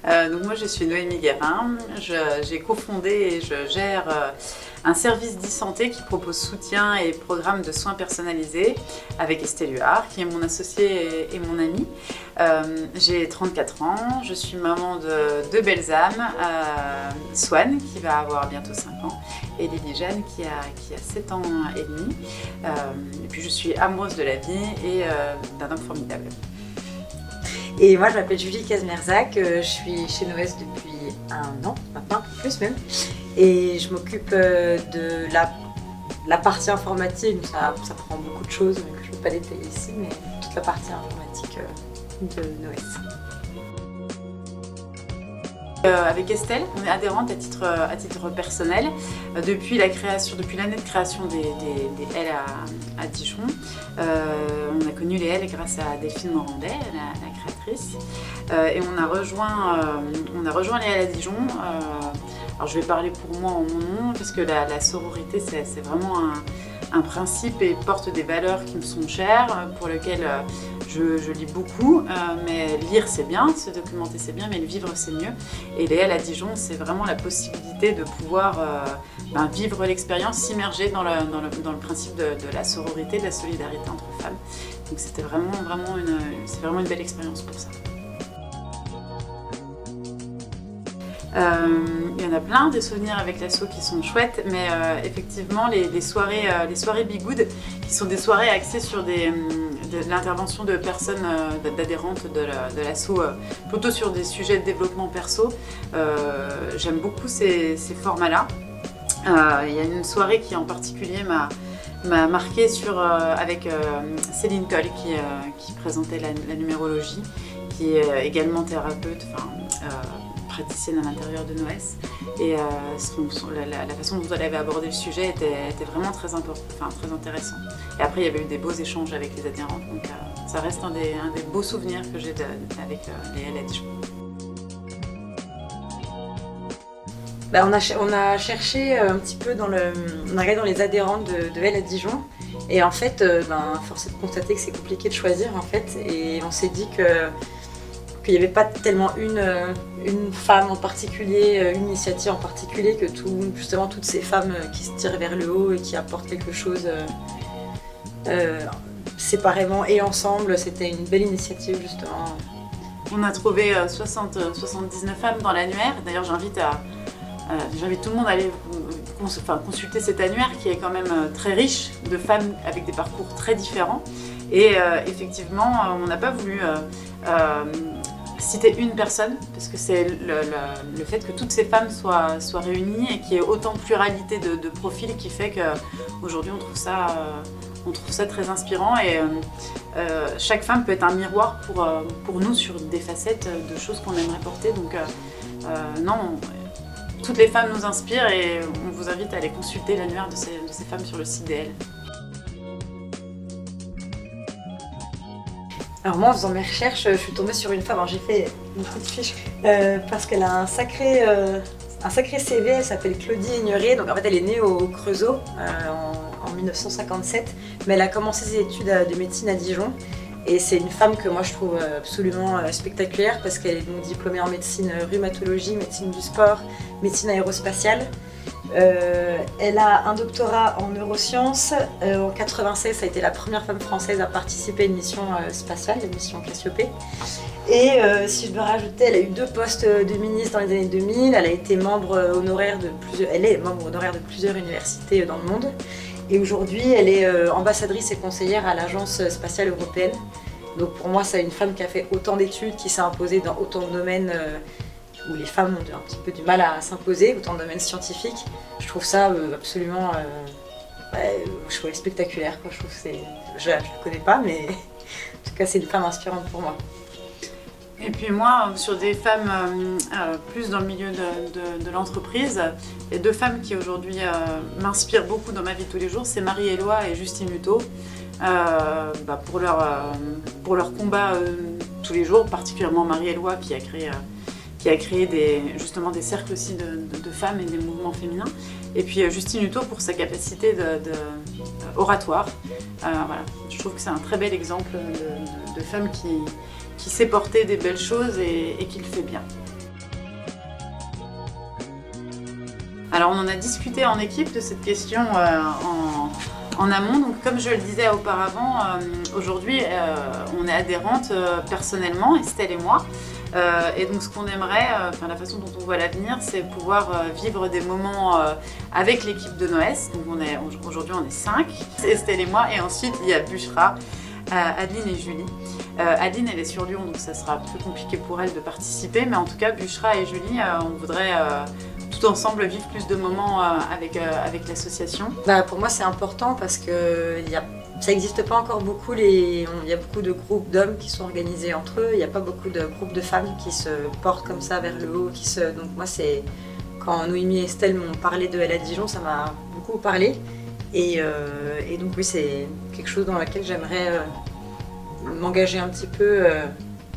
Donc moi je suis Noémie Guérin, j'ai cofondé et je gère un service d'e-santé qui propose soutien et programmes de soins personnalisés avec Estelle Huard, qui est mon associée et mon amie. J'ai 34 ans, je suis maman de deux belles âmes, Swan qui va avoir bientôt 5 ans et Lily Jeanne qui a 7 ans et demi. Et puis je suis amoureuse de la vie et d'un homme formidable. Et moi je m'appelle Julie Kazmerzac, je suis chez Noes depuis 1 an, maintenant un peu plus même, et je m'occupe de la partie informatique, ça prend beaucoup de choses que je ne peux pas détailler ici, mais toute la partie informatique de Noes. Avec Estelle, on est adhérente à titre personnel depuis l'année de création des L à Dijon. On a connu les L grâce à Delphine Morandet, la créatrice, et on a rejoint les L à Dijon. Alors je vais parler pour moi en mon nom parce que la sororité c'est vraiment un principe et porte des valeurs qui me sont chères, pour lesquelles je lis beaucoup, mais lire c'est bien, se documenter c'est bien, mais le vivre c'est mieux. Et les L à Dijon, c'est vraiment la possibilité de pouvoir vivre l'expérience, s'immerger dans le principe de la sororité, de la solidarité entre femmes. Donc c'était vraiment une belle expérience pour ça. Il y en a plein des souvenirs avec l'asso qui sont chouettes, mais effectivement les soirées Be Good, qui sont des soirées axées sur de l'intervention de personnes, d'adhérentes de l'asso, plutôt sur des sujets de développement perso. J'aime beaucoup ces formats-là. Il y a une soirée qui en particulier m'a marquée avec Céline Coll qui présentait la numérologie, qui est également thérapeute, praticienne à l'intérieur de Noes, et la façon dont elle avait abordé le sujet était vraiment très intéressant. Et après il y avait eu des beaux échanges avec les adhérentes, donc ça reste un des beaux souvenirs que j'ai avec les L à Dijon. On a cherché un petit peu on a regardé dans les adhérentes de L à Dijon, et en fait force est de constater que c'est compliqué de choisir en fait, et on s'est dit qu'il n'y avait pas tellement une femme en particulier, une initiative en particulier, que justement toutes ces femmes qui se tirent vers le haut et qui apportent quelque chose séparément et ensemble. C'était une belle initiative justement. On a trouvé 79 femmes dans l'annuaire. D'ailleurs j'invite tout le monde à aller consulter cet annuaire qui est quand même très riche de femmes avec des parcours très différents. Et effectivement, on n'a pas voulu citer une personne, parce que c'est le fait que toutes ces femmes soient réunies et qu'il y ait autant de pluralité de profils qui fait qu'aujourd'hui on trouve ça très inspirant, et chaque femme peut être un miroir pour nous sur des facettes de choses qu'on aimerait porter. Donc toutes les femmes nous inspirent, et on vous invite à aller consulter l'annuaire de ces femmes sur le site d'EL. Alors moi, en faisant mes recherches, je suis tombée sur une femme. Alors j'ai fait une petite fiche parce qu'elle a un sacré CV. Elle s'appelle Claudie Ignoré. Donc en fait, elle est née au Creusot en 1957, mais elle a commencé ses études de médecine à Dijon. Et c'est une femme que moi je trouve absolument spectaculaire, parce qu'elle est donc diplômée en médecine rhumatologie, médecine du sport, médecine aérospatiale. Elle a un doctorat en neurosciences. En 1996, ça a été la première femme française à participer à une mission spatiale, la mission Cassiopée. Et si je dois rajouter, elle a eu 2 postes de ministre dans les années 2000. Elle a été membre honoraire elle est membre honoraire de plusieurs universités dans le monde. Et aujourd'hui, elle est ambassadrice et conseillère à l'Agence spatiale européenne. Donc pour moi, c'est une femme qui a fait autant d'études, qui s'est imposée dans autant de domaines où les femmes ont un petit peu du mal à s'imposer, autant de domaines scientifiques. Je trouve ça absolument spectaculaire, quoi. Je trouve que je ne la connais pas, mais en tout cas, c'est une femme inspirante pour moi. Et puis moi, sur des femmes plus dans le milieu de l'entreprise, il y a 2 femmes qui aujourd'hui m'inspirent beaucoup dans ma vie de tous les jours, c'est Marie-Éloi et Justine Hutto, pour leur combat tous les jours, particulièrement Marie-Éloi qui a créé justement des cercles aussi de femmes et des mouvements féminins. Et puis Justine Hutto pour sa capacité oratoire. Voilà. Je trouve que c'est un très bel exemple de femme qui sait porter des belles choses et qui le fait bien. Alors on en a discuté en équipe de cette question en amont. Donc comme je le disais auparavant, aujourd'hui on est adhérente personnellement, Estelle et moi. Et donc ce qu'on aimerait, la façon dont on voit l'avenir, c'est pouvoir vivre des moments avec l'équipe de Noès. Donc aujourd'hui on est 5, Estelle et moi, et ensuite il y a Bushra, Adeline et Julie. Adeline elle est sur Lyon, donc ça sera plus compliqué pour elle de participer, mais en tout cas Bushra et Julie, on voudrait tout ensemble vivre plus de moments avec l'association. Pour moi c'est important parce que ça n'existe pas encore beaucoup, il y a beaucoup de groupes d'hommes qui sont organisés entre eux, il n'y a pas beaucoup de groupes de femmes qui se portent comme ça vers le haut. Donc moi c'est, quand Noémie et Estelle m'ont parlé de Elle à Dijon, ça m'a beaucoup parlé. Et donc oui, c'est quelque chose dans lequel j'aimerais m'engager un petit peu,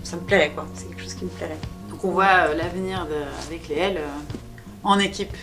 ça me plairait quoi, c'est quelque chose qui me plairait. Donc on voit l'avenir avec les L en équipe.